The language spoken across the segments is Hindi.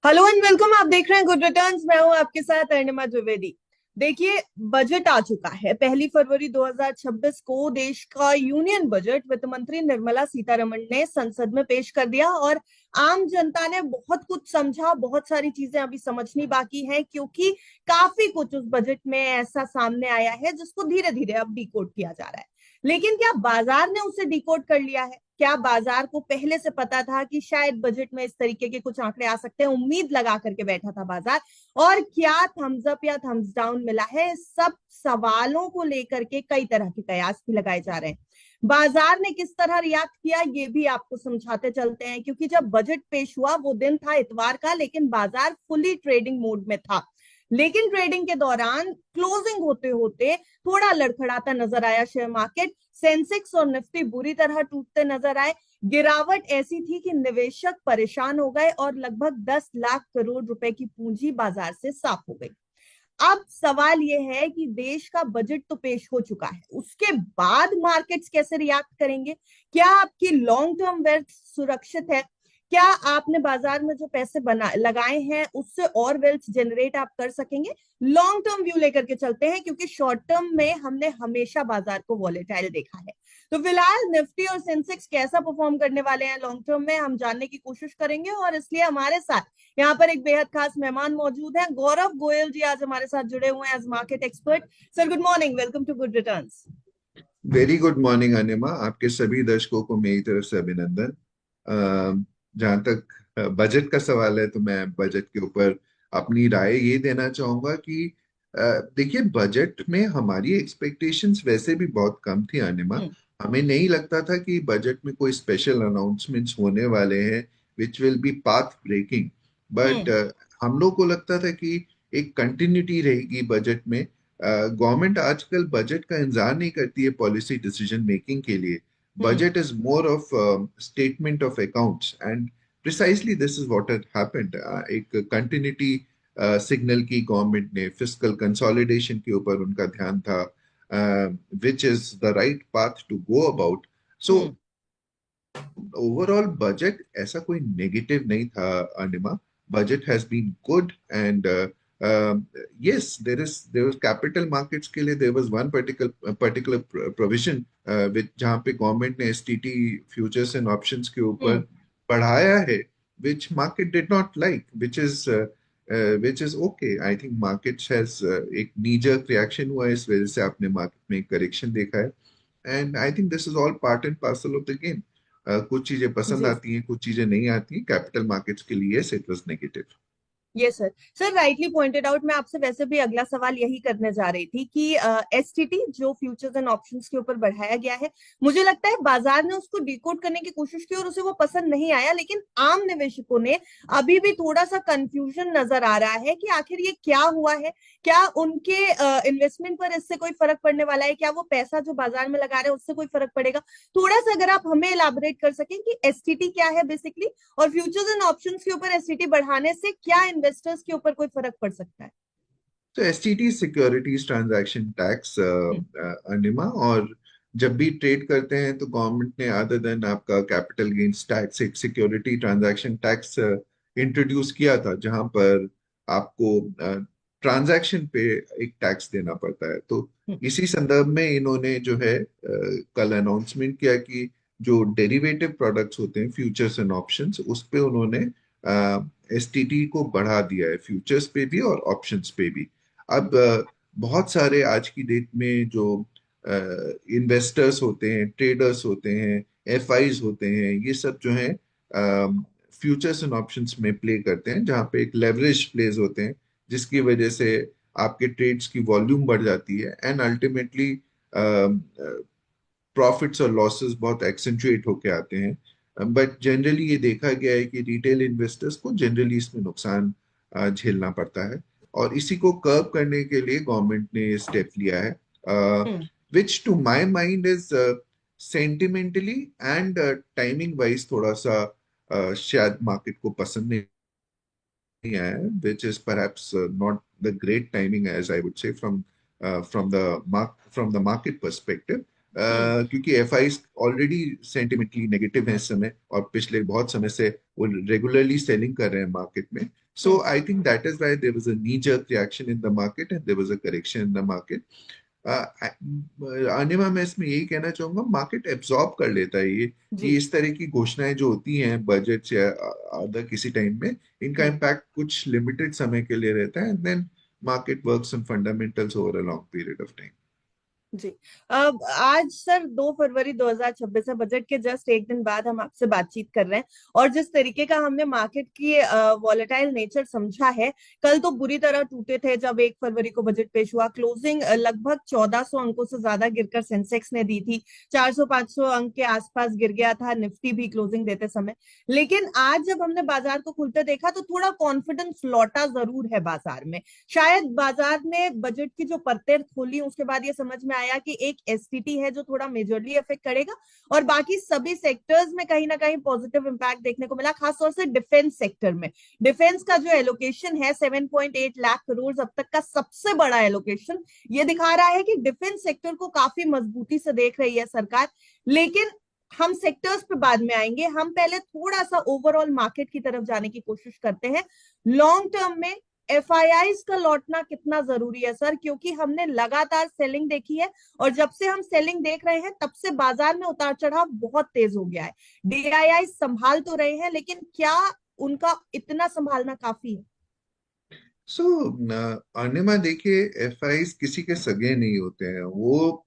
Hello and welcome. आप देख रहे हैं गुड रिटर्न्स। मैं हूं आपके साथ अर्णिमा द्विवेदी। देखिए, बजट आ चुका है। 1 फरवरी 2026 को देश का यूनियन बजट वित्त मंत्री निर्मला सीतारमण ने संसद में पेश कर दिया और आम जनता ने बहुत कुछ समझा। बहुत सारी चीजें अभी समझनी बाकी हैं, क्योंकि काफी कुछ उस बजट में ऐसा सामने आया है जिसको धीरे धीरे अब डिकोड किया जा रहा है। लेकिन क्या बाजार ने उसे डिकोड कर लिया है? क्या बाजार को पहले से पता था कि शायद बजट में इस तरीके के कुछ आंकड़े आ सकते हैं? उम्मीद लगा करके बैठा था बाजार। और क्या थम्स अप या थम्स डाउन मिला है? सब सवालों को लेकर के कई तरह के कयास भी लगाए जा रहे हैं। बाजार ने किस तरह रिएक्ट किया ये भी आपको समझाते चलते हैं, क्योंकि जब बजट पेश हुआ वो दिन था इतवार का, लेकिन बाजार फुली ट्रेडिंग मोड में था। लेकिन ट्रेडिंग के दौरान क्लोजिंग होते होते थोड़ा लड़खड़ाता नजर आया शेयर मार्केट। सेंसेक्स और निफ्टी बुरी तरह टूटते नजर आए। गिरावट ऐसी थी कि निवेशक परेशान हो गए और लगभग 10 लाख करोड़ रुपए की पूंजी बाजार से साफ हो गई। अब सवाल यह है कि देश का बजट तो पेश हो चुका है, उसके बाद मार्केट्स कैसे रिएक्ट करेंगे? क्या आपकी लॉन्ग टर्म वेल्थ सुरक्षित है? क्या आपने बाजार में जो पैसे बना लगाए हैं उससे और वेल्थ जनरेट आप कर सकेंगे? लॉन्ग टर्म व्यू लेकर के चलते हैं, क्योंकि शॉर्ट टर्म में हमने हमेशा बाजार को वॉलेटाइल देखा है। तो फिलहाल निफ्टी और सेंसेक्स कैसा परफॉर्म करने वाले हैं लॉन्ग टर्म में, हम जानने की कोशिश करेंगे। और इसलिए हमारे साथ यहाँ पर एक बेहद खास मेहमान मौजूद हैं। गौरव गोयल जी आज हमारे साथ जुड़े हुए हैं as market expert. Sir, good morning, welcome to good returns. Very good morning Anima. आपके सभी दर्शकों को मेरी तरफ से अभिनंदन। जहाँ तक बजट का सवाल है तो मैं बजट के ऊपर अपनी राय ये देना चाहूंगा कि अ, देखिए, बजट में हमारी एक्सपेक्टेशंस वैसे भी बहुत कम थी अनिमा। हम्म। हमें नहीं लगता था कि बजट में कोई स्पेशल अनाउंसमेंट्स होने वाले हैं which will be path breaking. But hmm. हम लोग को लगता था कि एक कंटिन्यूटी रहेगी बजट में। गवर्नमेंट आजकल बजट का इंतजार नहीं करती है पॉलिसी डिसीजन मेकिंग के लिए। Hmm. Budget is more of statement of accounts and precisely this is what had happened. एक कंटिन्यूटी सिग्नल की गवर्नमेंट ने, फिस्कल कंसोलिडेशन के ऊपर उनका ध्यान था, which is the right path to go about. So hmm. Overall budget ऐसा कोई नेगेटिव नहीं था Anima. Budget has been good and yes, there was capital markets के लिए there was one particular provision with जहाँ पे गवर्नमेंट ने एसटीटी फ्यूचर्स एंड ऑप्शंस के ऊपर हम्म। बढ़ाया है, which market did not like, which is okay. I think markets has एक knee jerk reaction हुआ है, इस वजह से आपने मार्केट में करेक्शन देखा है। And I think this is all part and parcel of the game. कुछ चीजें पसंद जी। आती हैं, कुछ चीजें नहीं आती हैं। कैपिटल मार्केट्स के लिए yes, it was negative. Yes sir. Sir, rightly pointed out. मैं आपसे वैसे भी अगला सवाल यही करने जा रही थी कि एसटीटी जो फ्यूचर्स एंड ऑप्शंस के ऊपर बढ़ाया गया है, मुझे लगता है बाजार ने उसको डिकोड करने की कोशिश की और उसे वो पसंद नहीं आया। लेकिन आम निवेशकों ने अभी भी थोड़ा सा कंफ्यूजन नजर आ रहा है कि आखिर ये क्या हुआ है। क्या उनके इन्वेस्टमेंट पर इससे कोई फर्क पड़ने वाला है? क्या वो पैसा जो बाजार में लगा रहे हैं उससे कोई फर्क पड़ेगा? थोड़ा सा अगर आप हमें इलाबोरेट कर सकें कि एसटीटी क्या है बेसिकली, और फ्यूचर्स एंड ऑप्शंस के ऊपर एसटीटी बढ़ाने से क्या इन्वेस्टर्स के ऊपर कोई फर्क पड़ सकता है? तो एसटीटी सिक्योरिटीज ट्रांजैक्शन टैक्स हम्म। अनिमा। और जब भी ट्रेड करते हैं तो गवर्नमेंट ने अदर देन आपका कैपिटल गेन्स टैक्स एक सिक्योरिटी ट्रांजैक्शन टैक्स इंट्रोड्यूस किया था, जहां पर आपको ट्रांजैक्शन पे एक टैक्स देना पड़ता है। तो हम्म। इसी संदर्भ में इन्होंने जो है कल अनाउंसमेंट किया कि जो डेरिवेटिव प्रोडक्ट्स होते हैं, फ्यूचर्स एंड ऑप्शंस, उस पे उन्होंने एसटीटी को बढ़ा दिया है, फ्यूचर्स पे भी और ऑप्शंस पे भी। अब बहुत सारे आज की डेट में जो इन्वेस्टर्स होते हैं, ट्रेडर्स होते हैं, एफआईज होते हैं, ये सब जो हैं फ्यूचर्स एंड ऑप्शंस में प्ले करते हैं, जहाँ पे एक लेवरेज प्लेस होते हैं, जिसकी वजह से आपके ट्रेड्स की वॉल्यूम बढ़ जाती है एंड अल्टीमेटली प्रॉफिट्स और लॉसेस बहुत एक्सेंचुएट होके आते हैं। बट जनरली ये देखा गया है कि रिटेल इन्वेस्टर्स को जनरली इसमें नुकसान झेलना पड़ता है। और इसी को कर्व करने के लिए गवर्नमेंट ने ये स्टेप लिया है, hmm. Which to my mind is sentimentally and timing wise थोड़ा सा शायद मार्केट को पसंद नहीं आया है, which is perhaps not the great timing, as I would say, from the market perspective. हम्म। क्योंकि एफआई ऑलरेडी सेंटिमेंटली नेगेटिव है इस समय, और पिछले बहुत समय से वो रेगुलरली सेलिंग कर रहे हैं मार्केट में. So hmm. I think that is why there was a knee jerk reaction in the market and there was a correction in the market. आने में मैं इसमें यही कहना चाहूंगा, मार्केट एब्जॉर्ब कर लेता है ये जी। इस तरह की घोषणाएं जो होती हैं बजट या अदर किसी टाइम में, इनका हम्म। इम्पैक्ट कुछ लिमिटेड समय के लिए रहता है, and then market works on fundamentals over a long period of time. जी। अब आज सर 2 फरवरी 2026 है, बजट के जस्ट एक दिन बाद हम आपसे बातचीत कर रहे हैं। और जिस तरीके का हमने मार्केट की वॉलेटाइल नेचर समझा है, कल तो बुरी तरह टूटे थे जब 1 फरवरी को बजट पेश हुआ। क्लोजिंग लगभग 1400 अंकों से ज्यादा गिरकर सेंसेक्स ने दी थी। 400-500 अंक के आसपास गिर गया था निफ्टी भी क्लोजिंग देते समय। लेकिन आज जब हमने बाजार को खुलते देखा तो थोड़ा कॉन्फिडेंस लौटा जरूर है बाजार में। शायद बाजार ने बजट की जो परतें खोली उसके बाद ये समझ में आया कि एक एसटीटी है जो थोड़ा मेजरली इफेक्ट करेगा, और बाकी सभी सेक्टर्स में कहीं ना कहीं पॉजिटिव इंपैक्ट देखने को मिला, खासतौर से डिफेंस सेक्टर में। डिफेंस का जो एलोकेशन है 7.8 लाख करोड़, अब तक का सबसे बड़ा एलोकेशन, ये दिखा रहा है कि डिफेंस सेक्टर को काफी मजबूती से देख रही है सरकार। लेकिन हम सेक्टर्स पे बाद में आएंगे, हम पहले थोड़ा सा ओवरऑल मार्केट की तरफ जाने की कोशिश करते हैं। लॉन्ग टर्म में एफआईआईज का लौटना कितना जरूरी है सर, क्योंकि हमने लगातार सेलिंग देखी है, और जब से हम सेलिंग देख रहे हैं तब से बाजार में उतार चढ़ाव बहुत तेज हो गया है। डीआईआई संभाल तो रहे हैं, लेकिन क्या उनका इतना संभालना काफी है? सो अनिमा देखिए, एफआईज किसी के सगे नहीं होते हैं. वो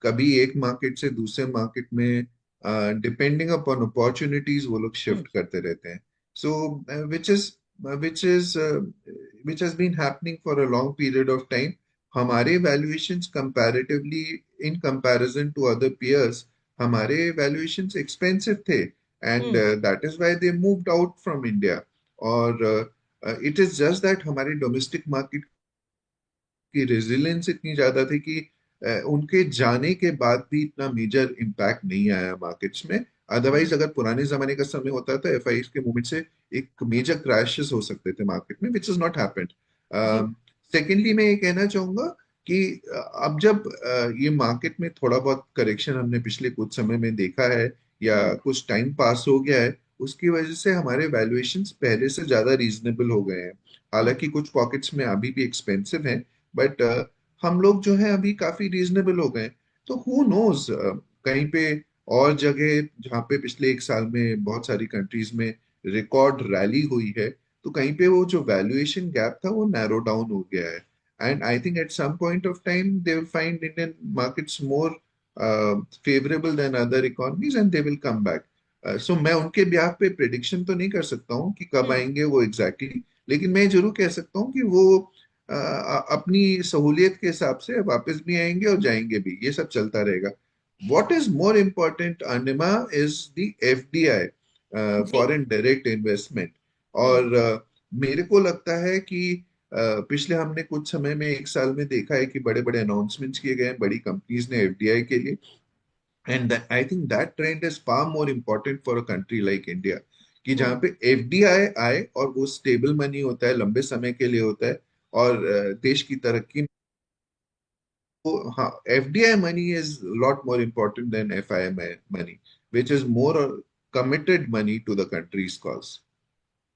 कभी एक मार्केट से दूसरे मार्केट में डिपेंडिंग अपॉन अपॉर्चुनिटीज वो लोग हम्म। शिफ्ट करते रहते हैं. So which is which is which has been happening for a long period of time. हमारे valuations comparatively, in comparison to other peers, हमारे वैल्यूएशंस एक्सपेंसिव थे, and hmm. That is why they moved out from India. और इट इज जस्ट दैट हमारे डोमेस्टिक मार्केट की रेजिलियंस इतनी ज्यादा थी कि उनके जाने के बाद भी इतना मेजर इम्पैक्ट नहीं आया मार्केट्स में. अदरवाइज जी। अगर पुराने जमाने का समय होता तो एफआई के मूवमेंट से एक मेजर क्रैशेस हो सकते थे मार्केट में, विच इज नॉट हैपेंड. जी। सेकेंडली मैं ये कहना चाहूंगा कि अब जब ये मार्केट में थोड़ा बहुत करेक्शन हमने पिछले कुछ समय में देखा है, या हम्म। कुछ टाइम पास हो गया है, उसकी वजह से हमारे वैल्यूएशंस पहले से ज्यादा रीजनेबल हो गए हैं. हम्म। हालांकि कुछ पॉकेट्स में अभी भी एक्सपेंसिव हैं, बट हम लोग जो है अभी काफी रीजनेबल हो गए. तो हु नोज, कहीं पे और जगह जहाँ पे पिछले एक साल में बहुत सारी कंट्रीज में रिकॉर्ड रैली हुई है, तो कहीं पे वो जो वैल्यूएशन गैप था वो नैरो डाउन हो गया है. And I think at some point of time they will find Indian markets more favourable than other economies, and they will come back. So मैं उनके ब्याह पे प्रिडिक्शन तो नहीं कर सकता हूँ कि कब हम्म। आएंगे वो एग्जैक्टली exactly, लेकिन मैं जरूर कह सकता हूँ कि वो अपनी सहूलियत के हिसाब से वापस भी आएंगे और जाएंगे भी. ये सब चलता रहेगा. What is more important Anima is the FDI, जी। Foreign direct investment. हम्म। और मेरे को लगता है कि पिछले हमने कुछ समय में एक साल में देखा है कि बड़े बड़े अनाउंसमेंट्स किए गए हैं बड़ी कंपनीज ने एफडीआई के लिए. And I think that trend is far more important for a country like India, कि जहाँ हम्म। पे एफडीआई आए और वो स्टेबल मनी होता है, लंबे समय के लिए होता है, और देश की तरक्की. तो हाँ, FDI money is lot more important than FI money, which is more committed money to the countries cause.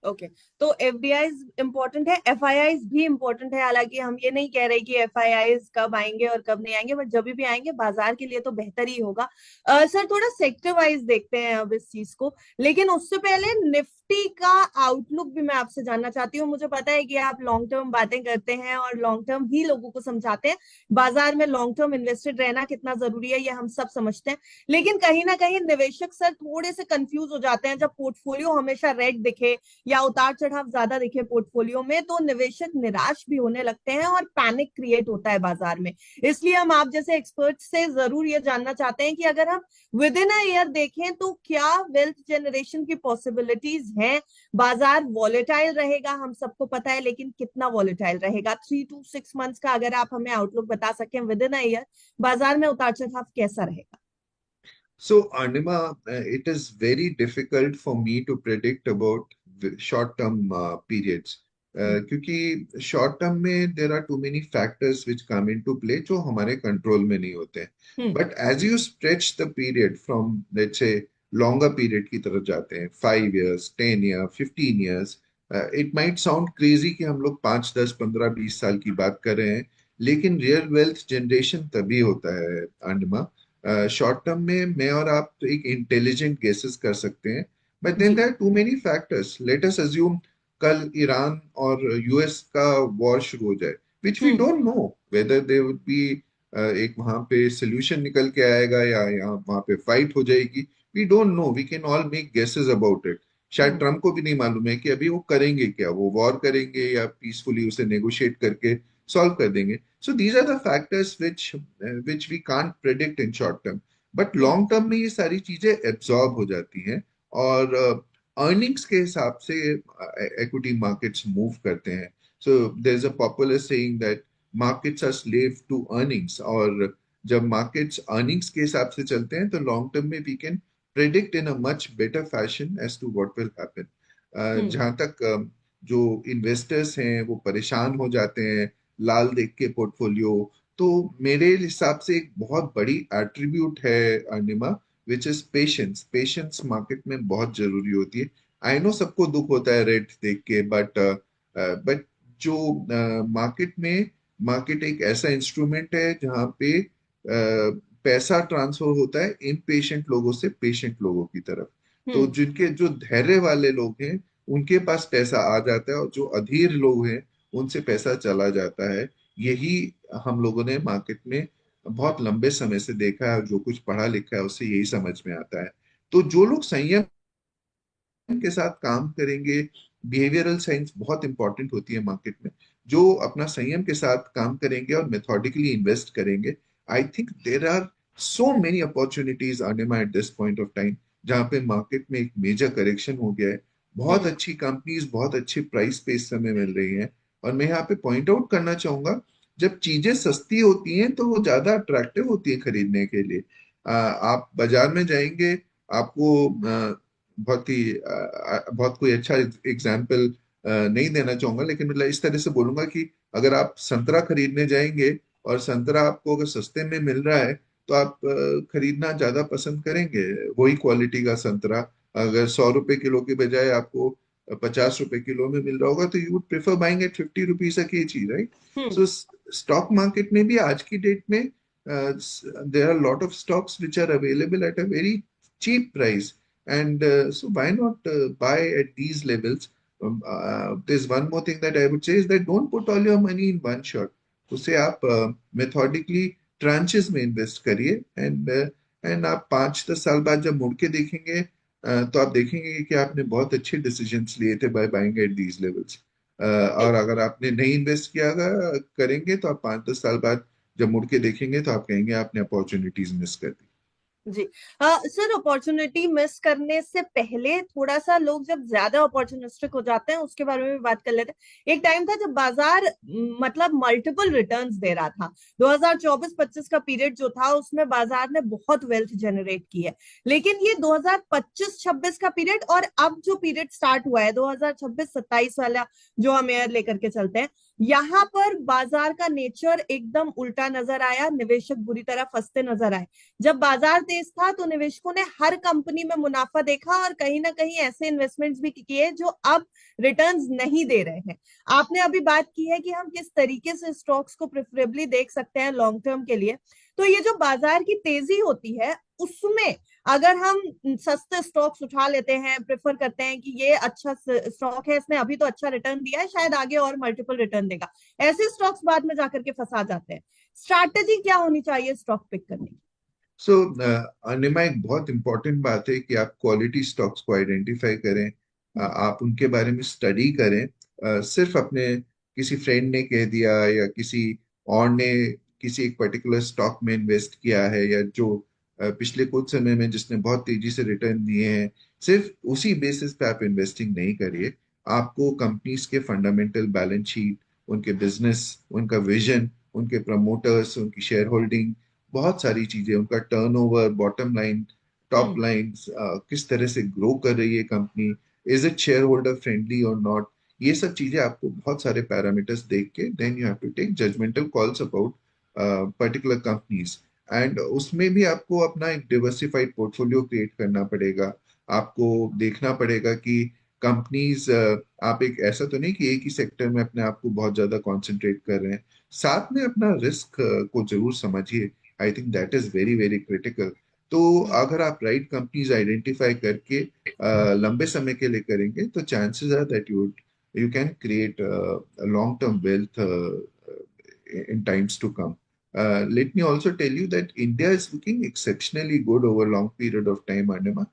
Okay. तो एफडीआईज इंपॉर्टेंट है, एफआईआईज भी इंपॉर्टेंट है। हालांकि हम ये नहीं कह रहे कि एफआईआईज कब आएंगे और कब नहीं आएंगे, बट जब भी आएंगे बाजार के लिए तो बेहतर ही होगा। सर थोड़ा सेक्टर वाइज देखते हैं अब इस चीज को, लेकिन उससे पहले निफ्टी का आउटलुक भी मैं आपसे जानना चाहती हूँ। मुझे पता है कि आप लॉन्ग टर्म बातें करते हैं और लॉन्ग टर्म ही लोगों को समझाते हैं। बाजार में लॉन्ग टर्म इन्वेस्टेड रहना कितना जरूरी है ये हम सब समझते हैं, लेकिन कहीं ना कहीं निवेशक सर थोड़े से कंफ्यूज हो जाते हैं जब पोर्टफोलियो हमेशा रेड दिखे या उतार चढ़ाव ज्यादा दिखे पोर्टफोलियो में, तो निवेशक निराश भी होने लगते हैं और पैनिक क्रिएट होता है बाजार में। इसलिए हम आप जैसे एक्सपर्ट से जरूर ये जानना चाहते हैं कि अगर हम विद इन अ ईयर देखें तो क्या वेल्थ जनरेशन की पॉसिबिलिटीज हैं? बाजार वॉलेटाइल रहेगा हम सबको पता है, लेकिन कितना वॉलेटाइल रहेगा? 3 to 6 मंथ्स का अगर आप हमें आउटलुक बता सकें विद इन अ ईयर, बाजार में उतार चढ़ाव कैसा रहेगा? So, Anima, it is very difficult for me to predict about short-term periods. क्योंकि शॉर्ट टर्म में there are too many factors which come in to play जो हमारे कंट्रोल में नहीं होते हैं। Hmm. But as you stretch the period from let's say longer period की तरफ जाते हैं, 5 years, 10 year, 15 years, it might sound crazy कि हम लोग 5, 10, 15, 20 साल की बात कर रहे हैं, लेकिन रियल वेल्थ जनरेशन तभी होता है अनिमा। शॉर्ट टर्म में मैं और आप तो एक इंटेलिजेंट गेसेस कर सकते हैं, बट देन जी। There are too many factors. Let us assume कल ईरान और यूएस का वॉर शुरू हो जाए, which we hmm. Don't know whether they would be, एक वहां पे सोल्यूशन निकल के आएगा या यहाँ वहां पे फाइट हो जाएगी। We don't know, we can all make guesses about it. शायद हम्म। ट्रम्प को भी नहीं मालूम है कि अभी वो करेंगे क्या, वो वॉर करेंगे या पीसफुली उसे नेगोशिएट करके सॉल्व कर देंगे। So these are the factors which we can't predict in short term, but hmm. Long term में ये सारी चीजें एब्जॉर्ब हो जाती हैं, और अर्निंग्स के हिसाब से equity markets मूव करते हैं। So there is a popular saying that markets are slave to earnings, और जब मार्केट्स अर्निंग्स के हिसाब से चलते हैं तो लॉन्ग टर्म में we can predict in a much better fashion as to what will happen. Hmm. जहां तक जो इन्वेस्टर्स हैं वो परेशान हो जाते हैं लाल देख के पोर्टफोलियो, तो मेरे हिसाब से एक बहुत बड़ी एट्रीब्यूट है Anima, which is patience. Patience market में बहुत जरूरी होती है। आई नो सबको दुख होता है रेट देख के, बट जो मार्केट में, मार्केट एक ऐसा इंस्ट्रूमेंट है जहाँ पे पैसा ट्रांसफर होता है इम्पेशेंट लोगों से पेशेंट लोगों की तरफ। तो हम्म। जिनके जो धैर्य वाले लोग हैं उनके पास पैसा आ जाता है, और जो अधीर लोग हैं उनसे पैसा चला जाता है। यही हम लोगों ने मार्केट में बहुत लंबे समय से देखा है, और जो कुछ पढ़ा लिखा है उससे यही समझ में आता है। तो जो लोग संयम के साथ काम करेंगे, बिहेवियरल साइंस बहुत इंपॉर्टेंट होती है मार्केट में, जो अपना संयम के साथ काम करेंगे और मेथोडिकली इन्वेस्ट करेंगे, I think there are so many opportunities अनिमा at this point of time, जहाँ पे मार्केट में एक मेजर करेक्शन हो गया है। बहुत हम्म। अच्छी कंपनीज बहुत अच्छी प्राइस पे इस समय मिल रही हैं। और मैं यहाँ पे पॉइंट आउट करना चाहूंगा, जब चीजें सस्ती होती हैं तो वो ज्यादा अट्रैक्टिव होती हैं खरीदने के लिए। आप बाजार में जाएंगे, आपको बहुत कोई अच्छा एग्जाम्पल नहीं देना चाहूंगा, लेकिन मतलब इस तरह से बोलूंगा कि अगर आप संतरा खरीदने जाएंगे और संतरा आपको अगर सस्ते में मिल रहा है तो आप खरीदना ज्यादा पसंद करेंगे। वही क्वालिटी का संतरा अगर 100 रुपए किलो के बजाय आपको 50 रुपए किलो में मिल रहा होगा, तो you would prefer buying at 50 rupees a kg, right? Hmm. So stock market में भी आज की डेट में there are lot of stocks which are available at a very cheap price, and so why not buy at these levels? There's one more thing that I would say is that don't put all your money in one shot. उसे आप मेथोडिकली ट्रांचेस में इन्वेस्ट करिए, एंड आप 5-10 साल बाद जब मुड़ के देखेंगे तो आप देखेंगे कि आपने बहुत अच्छे डिसीजंस लिए थे by buying at these levels. और अगर आपने नहीं इन्वेस्ट किया करेंगे तो आप 5-10 साल बाद जब मुड़ के देखेंगे तो आप कहेंगे आपने अपॉर्चुनिटीज मिस कर दी। जी। सर, अपॉर्चुनिटी मिस करने से पहले थोड़ा सा लोग जब ज्यादा अपॉर्चुनिस्टिक हो जाते हैं उसके बारे में भी बात कर लेते हैं। एक टाइम था जब बाजार मतलब मल्टीपल रिटर्न्स दे रहा था। 2024-25 का पीरियड जो था उसमें बाजार ने बहुत वेल्थ जनरेट की है। लेकिन ये 2025-26 का पीरियड और अब जो पीरियड स्टार्ट हुआ है 2026-27 वाला, जो हम एयर लेकर के चलते हैं, यहाँ पर बाजार का नेचर एकदम उल्टा नजर आया। निवेशक बुरी तरह फंसते नजर आए। जब बाजार तेज था तो निवेशकों ने हर कंपनी में मुनाफा देखा और कहीं ना कहीं ऐसे इन्वेस्टमेंट्स भी किए जो अब रिटर्न्स नहीं दे रहे हैं। आपने अभी बात की है कि हम किस तरीके से स्टॉक्स को प्रेफरेबली देख सकते हैं लॉन्ग टर्म के लिए। तो ये जो बाजार की तेजी होती है उसमें अगर हम सस्ते स्टॉक्स उठा लेते हैं, प्रेफर करते हैं कि ये अच्छा स्टॉक है, इसने अभी तो अच्छा रिटर्न दिया है, शायद आगे और मल्टीपल रिटर्न देगा, ऐसे स्टॉक्स बाद में जाकर के फंसा जाते हैं। स्ट्रैटेजी क्या होनी चाहिए स्टॉक पिक करने की? सो अनिमा, एक बहुत इंपॉर्टेंट बात है कि आप क्वालिटी स्टॉक्स को आइडेंटिफाई करें। आप उनके बारे में स्टडी करें। सिर्फ अपने किसी फ्रेंड ने कह दिया या किसी और ने किसी एक पर्टिकुलर स्टॉक में इन्वेस्ट किया है, या जो पिछले कुछ समय में जिसने बहुत तेजी से रिटर्न दिए हैं, सिर्फ उसी बेसिस पे आप इन्वेस्टिंग नहीं करिए। आपको कंपनीज के फंडामेंटल बैलेंस शीट, उनके बिजनेस, उनका विजन, उनके प्रमोटर्स, उनकी शेयर होल्डिंग, बहुत सारी चीजें, उनका turnover, bottom line, top hmm. Line, किस तरह से ग्रो कर रही है company, is it share holder friendly और नॉट, ये सब चीजें आपको बहुत सारे पैरामीटर्स देख के then you have to take judgemental calls about particular companies. And उसमें भी आपको अपना एक डिवर्सिफाइड पोर्टफोलियो क्रिएट करना पड़ेगा। आपको देखना पड़ेगा कि कंपनीज, आप एक ऐसा तो नहीं कि एक ही सेक्टर में अपने आप को बहुत ज्यादा कंसंट्रेट कर रहे हैं, साथ में अपना रिस्क को जरूर समझिए। आई think that is very very critical. तो अगर आप राइट कंपनीज आइडेंटिफाई करके लंबे समय के लिए करेंगे तो chances are that you can create long term wealth in times to come. Let me also tell you that India is looking exceptionally good over long period of time, Anima.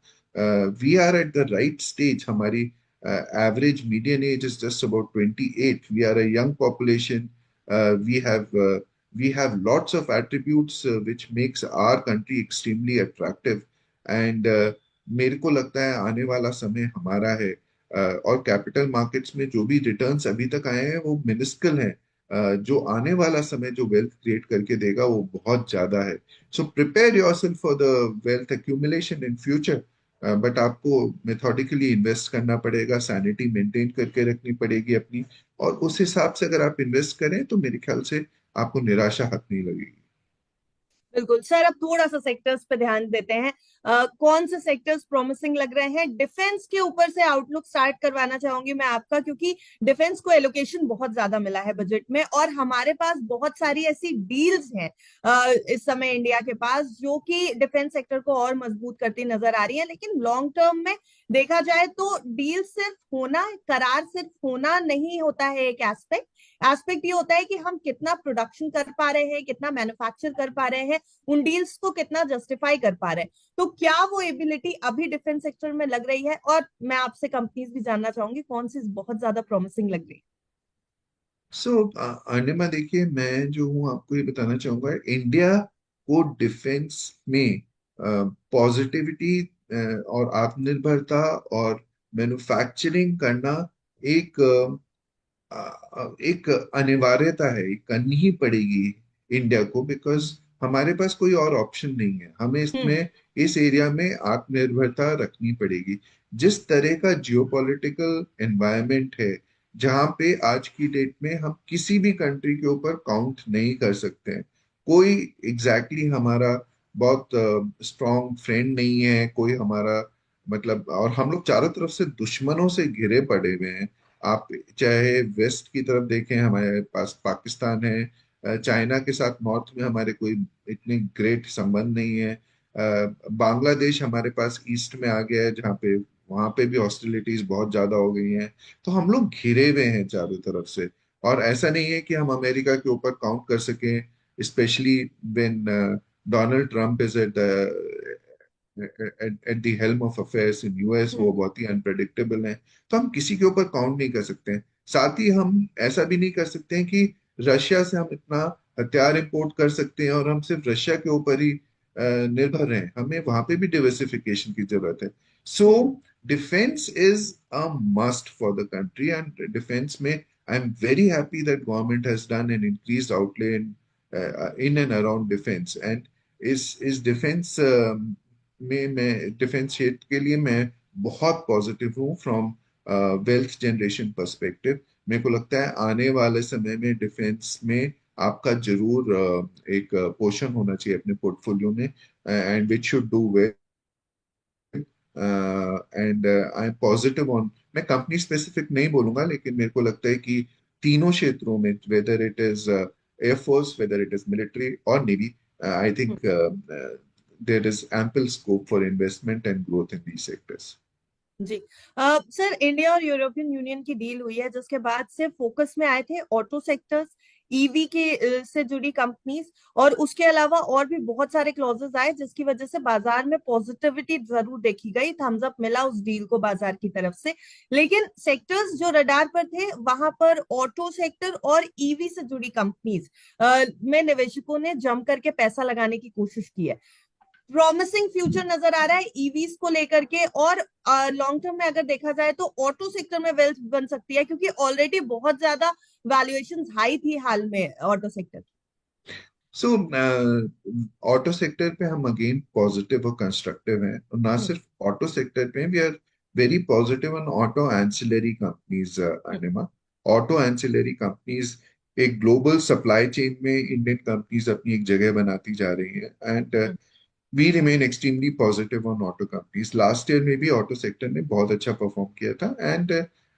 We are at the right stage. हमारी average median age is just about 28. We are a young population. We have lots of attributes which makes our country extremely attractive. And मेरे को लगता है आने वाला समय हमारा है। और कैपिटल मार्केट्स में जो भी रिटर्न्स अभी तक आए हैं वो मिनिस्कल हैं। जो आने वाला समय जो वेल्थ क्रिएट करके देगा वो बहुत ज्यादा है। So prepare yourself for the wealth accumulation in future. But आपको मेथोडिकली इन्वेस्ट करना पड़ेगा, सैनिटी मेंटेन करके रखनी पड़ेगी अपनी। और उस हिसाब से अगर आप इन्वेस्ट करें तो मेरे ख्याल से आपको निराशा हाथ नहीं लगेगी। बिल्कुल सर, अब थोड़ा सा सेक्टर्स पे ध्यान देते हैं। कौन से सेक्टर्स प्रॉमिसिंग लग रहे हैं? डिफेंस के ऊपर से आउटलुक स्टार्ट करवाना चाहूंगी मैं आपका, क्योंकि डिफेंस को एलोकेशन बहुत ज्यादा मिला है बजट में, और हमारे पास बहुत सारी ऐसी डील्स हैं इस समय इंडिया के पास, जो कि डिफेंस सेक्टर को और मजबूत करती नजर आ रही है। लेकिन लॉन्ग टर्म में देखा जाए तो डील सिर्फ होना, करार सिर्फ होना नहीं होता है। एक एस्पेक्ट एस्पेक्ट ये होता है कि हम कितना प्रोडक्शन कर पा रहे हैं, कितना मैन्युफैक्चर कर पा रहे हैं, उन डील्स को कितना जस्टिफाई कर पा रहे हैं। तो क्या वो एबिलिटी अभी डिफेंस सेक्टर में लग रही है? और मैं आपसे कंपनीज भी जानना चाहूंगी कौन सी बहुत ज्यादा प्रॉमिसिंग लग रही है। सो अर्निमा देखिए, मैं जो हूँ आपको ये बताना चाहूंगा, इंडिया को डिफेंस में पॉजिटिविटी और आत्मनिर्भरता और मैन्युफैक्चरिंग करना एक एक अनिवार्यता है, एक करनी ही पड़ेगी इंडिया को। बिकॉज हमारे पास कोई और ऑप्शन नहीं है, हमें हम्म। इसमें इस एरिया में आत्मनिर्भरता रखनी पड़ेगी। जिस तरह का जियोपॉलिटिकल एनवायरनमेंट है, जहाँ पे आज की डेट में हम किसी भी कंट्री के ऊपर काउंट नहीं कर सकते हैं। कोई हमारा बहुत स्ट्रॉन्ग फ्रेंड नहीं है, कोई हमारा मतलब, और हम लोग चारों तरफ से दुश्मनों से घिरे पड़े हुए हैं। आप चाहे वेस्ट की तरफ देखें, हमारे पास पाकिस्तान है। चाइना के साथ नॉर्थ में हमारे कोई इतने ग्रेट संबंध नहीं है। बांग्लादेश हमारे पास ईस्ट में आ गया है, जहाँ पे वहां पे भी हॉस्टिलिटीज बहुत ज्यादा हो गई हैं। तो हम लोग घिरे हुए हैं चारों तरफ से। और ऐसा नहीं है कि हम अमेरिका के ऊपर काउंट कर सकें, specially when Donald Trump is at the helm of affairs in US. वो हम्म। बहुत ही अनप्रेडिक्टेबल हैं। तो हम किसी के ऊपर काउंट नहीं कर सकते हैं। साथ ही हम ऐसा भी नहीं कर सकते हैं कि रशिया से हम इतना हथियार इंपोर्ट कर सकते हैं और हम सिर्फ रशिया के ऊपर ही निर्भर हैं। हमें वहां पे भी डिवर्सिफिकेशन की जरूरत है। So hmm. Defence is a must for the country. And defence में I am very happy that government has done an increased outlay in and around defense। एंड इस डिफेंस में मैं डिफेंस क्षेत्र के लिए मैं बहुत पॉजिटिव हूँ फ्रॉम वेल्थ जनरेशन पर्सपेक्टिव। मेरे को लगता है आने वाले समय में डिफेंस में आपका जरूर एक पोर्शन होना चाहिए अपने पोर्टफोलियो में, and which should do well. And I am positive on, मैं कंपनी स्पेसिफिक नहीं बोलूंगा, लेकिन मेरे को लगता है कि तीनों क्षेत्रों में, whether it is air force, whether it is military और navy, I think there is ample scope for investment and growth in these sectors. जी। सर, इंडिया और यूरोपियन यूनियन की डील हुई है, जिसके बाद से फोकस में आए थे ऑटो सेक्टर्स, ईवी के से जुड़ी कंपनीज, और उसके अलावा और भी बहुत सारे क्लॉजेस आए, जिसकी वजह से बाजार में पॉजिटिविटी जरूर देखी गई, थम्स अप मिला उस डील को बाजार की तरफ से। लेकिन सेक्टर्स जो रडार पर थे, वहां पर ऑटो सेक्टर और ईवी से जुड़ी कंपनीज में निवेशकों ने जम करके पैसा लगाने की कोशिश की है। प्रॉमिसिंग फ्यूचर नजर आ रहा है ईवीज को लेकर के, और लॉन्ग टर्म में अगर देखा जाए तो ऑटो सेक्टर में वेल्थ बन सकती है, क्योंकि ऑलरेडी बहुत ज्यादा वैल्यूएशन हाई थी हाल में ऑटो सेक्टर। सो ऑटो सेक्टर पे हम अगेन पॉजिटिव और कंस्ट्रक्टिव हैं, और ना हम्म। सिर्फ ऑटो सेक्टर पे, we are very positive on auto ancillary companies, Anima. Auto ancillary companies एक ग्लोबल सप्लाई चेन में इंडियन कंपनीज अपनी एक जगह बनाती जा रही हैं, and we remain extremely positive on auto companies. Last year में भी ऑटो सेक्टर ने बहुत अच्छा परफॉर्म किया था, and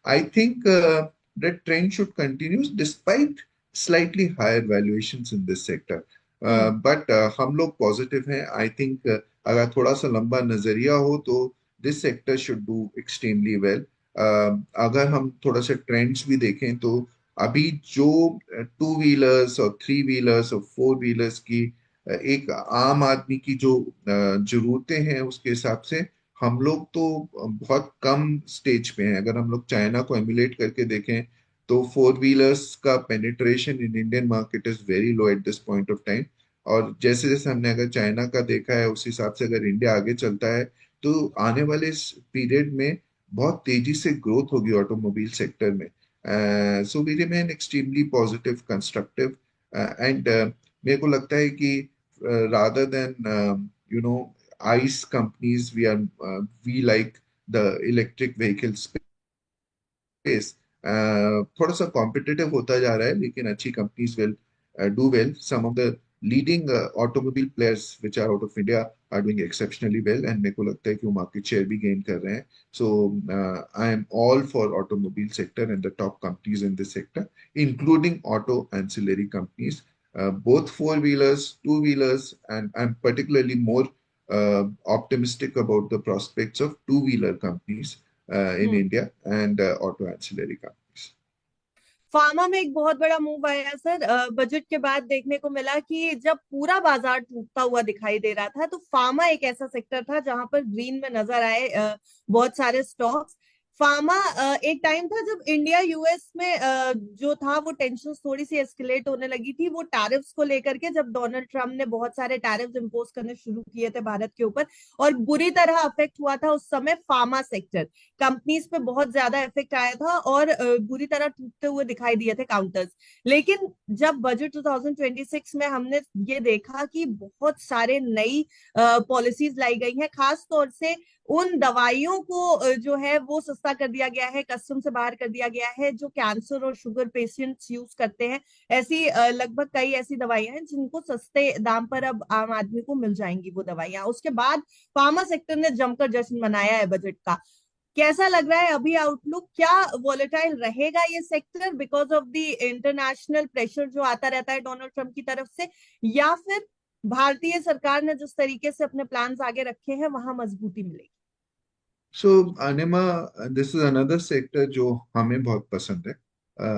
I think that trend should continue despite slightly higher valuations in this sector. Hmm. But हम लोग पॉजिटिव हैं। आई थिंक अगर थोड़ा सा लंबा नजरिया हो तो this sector should do extremely well. अगर हम थोड़ा सा ट्रेंड्स भी देखें तो अभी जो टू व्हीलर्स और थ्री व्हीलर्स और फोर व्हीलर्स की एक आम आदमी की जो जरूरतें हैं उसके हिसाब से हम लोग तो बहुत कम स्टेज पे हैं। अगर हम लोग चाइना को एमुलेट करके देखें तो फोर व्हीलर्स का penetration in Indian market is very low eight this point of time. और जैसे जैसे हमने अगर चाइना का देखा है उस हिसाब से अगर इंडिया आगे चलता है तो आने वाले इस पीरियड में बहुत तेजी से ग्रोथ होगी ऑटोमोबाइल सेक्टर में। So we remain extremely positive constructive, and मेरे को लगता है कि rather than you know ICE companies, we like the electric vehicle space. थोड़ा सा कॉम्पिटिटिव होता जा रहा है लेकिन अच्छी companies will do well. Some of the leading automobile players which are out of India are doing exceptionally well, and मेरे को लगता है कि वो मार्केट शेयर भी गेन कर रहे हैं। So I am all for automobile sector and the top companies in this sector, including auto ancillary companies, both four wheelers, two wheelers, and I'm particularly more optimistic about the prospects of two wheeler companies in hmm. India, and auto ancillary companies. Pharma में एक बहुत बड़ा मूव आया सर, बजट के बाद देखने को मिला कि जब पूरा बाजार टूटता हुआ दिखाई दे रहा था तो फार्मा एक ऐसा सेक्टर था जहां पर ग्रीन में नजर आए बहुत सारे स्टॉक्स। फार्मा एक टाइम था जब इंडिया यूएस में जो था वो टेंशन थोड़ी सी एस्केलेट होने लगी थी, वो टैरिफ्स को लेकर के, जब डोनाल्ड ट्रम्प ने बहुत सारे टैरिफ्स इंपोज करने शुरू किए थे भारत के ऊपर, और बुरी तरह अफेक्ट हुआ था उस समय फार्मा सेक्टर। कंपनीज पे बहुत ज्यादा इफेक्ट आया था और बुरी तरह टूटते हुए दिखाई दिए थे काउंटर्स। लेकिन जब बजट 2026 में हमने ये देखा कि बहुत सारे नई पॉलिसीज लाई गई हैं, खास तौर से उन दवाइयों को जो है वो सस्ता कर दिया गया है, कस्टम से बाहर कर दिया गया है जो कैंसर और शुगर पेशेंट्स यूज करते हैं। ऐसी लगभग कई ऐसी दवाइयां हैं जिनको सस्ते दाम पर अब आम आदमी को मिल जाएंगी वो दवाइयां। उसके बाद फार्मा सेक्टर ने जमकर जश्न मनाया है बजट का। कैसा लग रहा है अभी आउटलुक? क्या वॉलेटाइल रहेगा ये sector because of the international pressure जो आता रहता है डोनाल्ड ट्रम्प की तरफ से, या फिर भारतीय सरकार ने जिस तरीके से अपने प्लान्स आगे रखे हैं वहां मजबूती मिलेगी? सो अनिमा, दिस इज अनदर सेक्टर जो हमें बहुत पसंद है।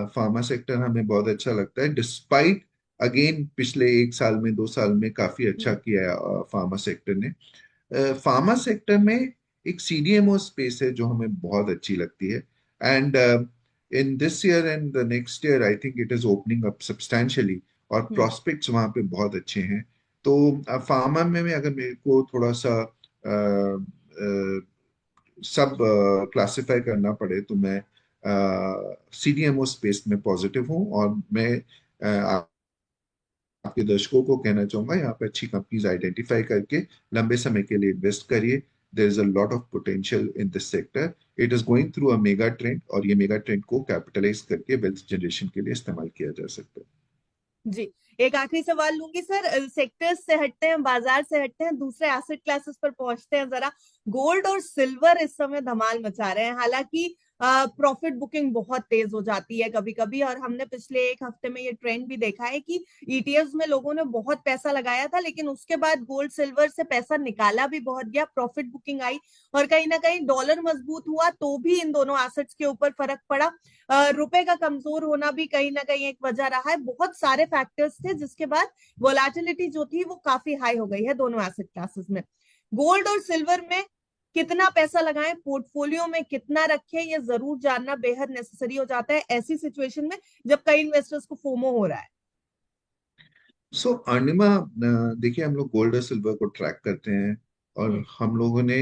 फार्मा सेक्टर हमें बहुत अच्छा लगता है, डिस्पाइट अगेन पिछले एक साल में दो साल में काफी अच्छा किया है फार्मा सेक्टर ने। फार्मा सेक्टर में एक सीडीएमओ स्पेस है जो हमें बहुत अच्छी लगती है, and in this year and the next year I think it is opening up substantially, और हम्म। प्रॉस्पेक्ट्स वहाँ पे बहुत अच्छे हैं। तो फार्मा में अगर मेरे को थोड़ा सा सब क्लासिफाई करना पड़े तो मैं सीडीएमओ स्पेस में पॉजिटिव हूँ, और मैं आपके दर्शकों को कहना चाहूंगा यहाँ पे अच्छी कंपनीज आइडेंटिफाई करके लंबे समय के लिए इन्वेस्ट करिए। There is a lot of potential in this sector. It is going through a mega trend, और ये मेगा ट्रेंड को कैपिटलाइज करके वेल्थ जनरेशन के लिए इस्तेमाल किया जा सकता है। जी। एक आखिरी सवाल लूंगी सर, सेक्टर्स से हटते हैं, बाजार से हटते हैं, दूसरे एसेट क्लासेस पर पहुंचते हैं जरा। गोल्ड और सिल्वर इस समय धमाल मचा रहे हैं, हालांकि प्रॉफिट बुकिंग बहुत तेज हो जाती है कभी कभी, और हमने पिछले एक हफ्ते में ये ट्रेंड भी देखा है कि ईटीएफ्स में लोगों ने बहुत पैसा लगाया था लेकिन उसके बाद गोल्ड सिल्वर से पैसा निकाला भी बहुत गया, प्रॉफिट बुकिंग आई, और कहीं ना कहीं डॉलर मजबूत हुआ तो भी इन दोनों एसेट्स के ऊपर फर्क पड़ा। रुपए का कमजोर होना भी कहीं ना कहीं एक वजह रहा है। बहुत सारे फैक्टर्स थे जिसके बाद वोलाटिलिटी जो थी वो काफी हाई हो गई है दोनों एसेट क्लासेस में। गोल्ड और सिल्वर में कितना पैसा लगाएं, पोर्टफोलियो में कितना रखें, ये जरूर जानना बेहद नेसेसरी हो जाता है ऐसी सिचुएशन में जब कई इन्वेस्टर्स को फोमो हो रहा है। सो अर्निमा, देखिए हम लोग गोल्ड और सिल्वर को ट्रैक करते हैं, और हम्म। हम लोगों ने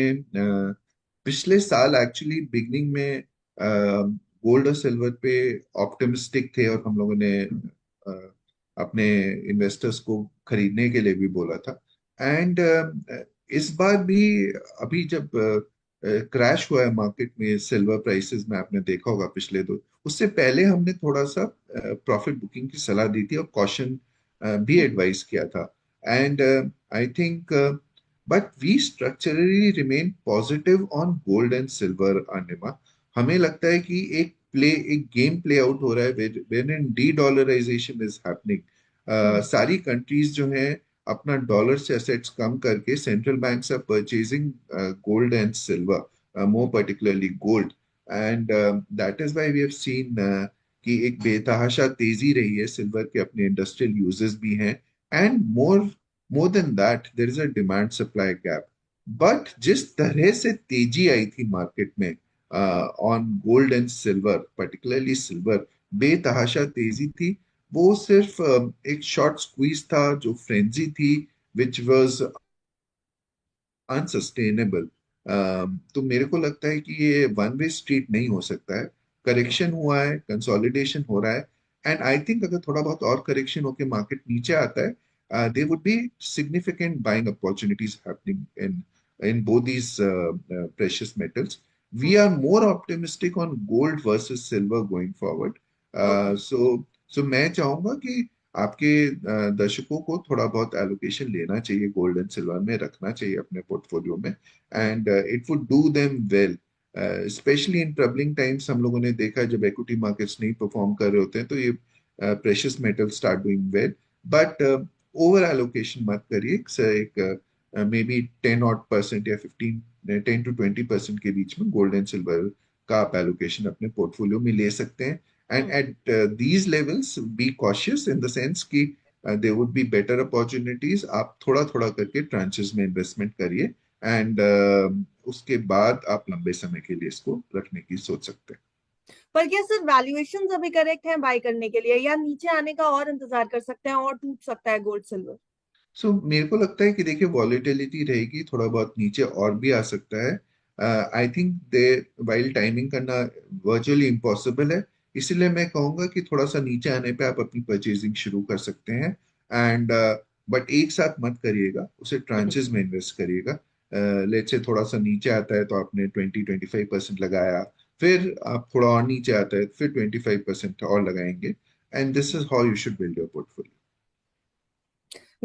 पिछले साल एक्चुअली बिगनिंग में गोल्ड और सिल्वर पे ऑप्टिमिस्टिक थे, और हम लोगों ने अपने इन्वेस्टर्स को खरीदने के लिए भी बोला था। एंड इस बार भी अभी जब क्रैश हुआ है मार्केट में सिल्वर प्राइसेस में, आपने देखा होगा पिछले दो, उससे पहले हमने थोड़ा सा प्रॉफिट बुकिंग की सलाह दी थी और कॉशन भी एडवाइस किया था। And I think but we structurally remain positive on gold and silver Anima. हमें लगता है कि एक गेम प्ले आउट हो रहा है when in de dollarisation is happening. सारी कंट्रीज जो हैं अपना डॉलर से एसेट्स कम करके central banks are purchasing gold and silver, more particularly gold. And that is why we have seen कि एक बेतहाशा तेजी रही है सिल्वर के, अपने इंडस्ट्रियल यूजेस भी हैं। And more than that there is a demand supply gap. But जिस तरह से तेजी आई थी मार्केट में on gold and silver, particularly silver, बेतहाशा तेजी थी। वो सिर्फ एक शॉर्ट स्क्वीज था, जो फ्रेंजी थी, विच वाज अनसस्टेनेबल। तो मेरे को लगता है कि ये वन वे स्ट्रीट नहीं हो सकता है। करेक्शन हुआ है, कंसोलिडेशन हो रहा है, एंड आई थिंक अगर थोड़ा बहुत और करेक्शन होके मार्केट नीचे आता है, there would be significant buying opportunities happening in both these precious metals. We are more optimistic on gold versus silver going forward. Okay. So मैं चाहूंगा कि आपके दर्शकों को थोड़ा बहुत एलोकेशन लेना चाहिए, गोल्ड एंड सिल्वर में रखना चाहिए अपने पोर्टफोलियो में। And it would do them well, specially in troubling times. हम लोगों ने देखा है जब इक्विटी मार्केट्स नहीं परफॉर्म कर रहे होते हैं तो ये precious metal start doing well. But over allocation मत करिए। एक मे बी 10% या 10 to 20% के बीच में गोल्ड एंड सिल्वर का आप एलोकेशन अपने पोर्टफोलियो में ले सकते हैं। And at these levels, be cautious in the sense कि there would be better opportunities। आप थोड़ा थोड़ा करके ट्रांचेस में इन्वेस्टमेंट करिए, एंड उसके बाद आप लंबे समय के लिए इसको रखने की सोच सकते हैं। पर क्या सर वैल्यूएशन अभी करेक्ट है बाय करने के लिए, या नीचे आने का और इंतजार कर सकते हैं और टूट सकता है गोल्ड सिल्वर? मेरे को लगता है कि देखिए वॉलेटिलिटी रहेगी, थोड़ा बहुत नीचे और भी आ सकता है। I think they while timing करना वर्चुअली इम्पॉसिबल है। इसीलिए मैं कहूंगा कि थोड़ा सा नीचे आने पे आप अपनी परचेजिंग शुरू कर सकते हैं। एंड बट एक साथ मत करिएगा, उसे ट्रांचेस में इन्वेस्ट करिएगा। लेट्स से थोड़ा सा नीचे आता है तो आपने 20-25% लगाया, फिर आप थोड़ा और नीचे आता है फिर 25% और लगाएंगे। And this is how you should build your portfolio.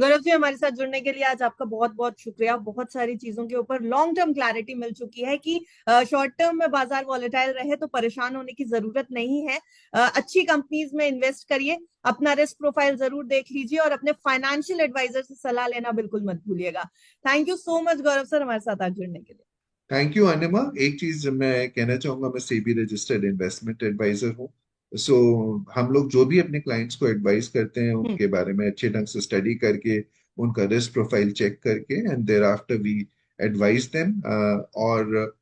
Gaurav ji, हमारे साथ जुड़ने के लिए आज आपका बहुत बहुत शुक्रिया। बहुत सारी चीजों के ऊपर लॉन्ग टर्म क्लैरिटी मिल चुकी है कि शॉर्ट टर्म में बाजार वॉलेटाइल रहे तो परेशान होने की जरूरत नहीं है। अच्छी कंपनीज में इन्वेस्ट करिए, अपना रिस्क प्रोफाइल जरूर देख लीजिए और अपने फाइनेंशियल एडवाइजर से सलाह लेना बिल्कुल मत भूलिएगा। Thank you so much Gaurav sir, हमारे साथ आज जुड़ने के लिए। थैंक यू अनिमा। एक चीज मैं कहना चाहूंगा, मैं सेबी रजिस्टर्ड इन्वेस्टमेंट एडवाइजर हूँ। सो हम लोग जो भी अपने क्लाइंट्स को एडवाइस करते हैं हम्म। उनके बारे में अच्छे ढंग से स्टडी करके, उनका रिस्क प्रोफाइल चेक करके, and thereafter we advice them. और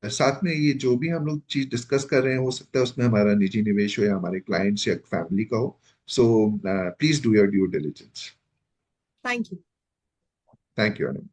साथ में ये जो भी हम लोग चीज डिस्कस कर रहे हैं, हो सकता है उसमें हमारा निजी निवेश हो या हमारे क्लाइंट्स या फैमिली का हो। So please do your due diligence. Thank you. Thank you Anima.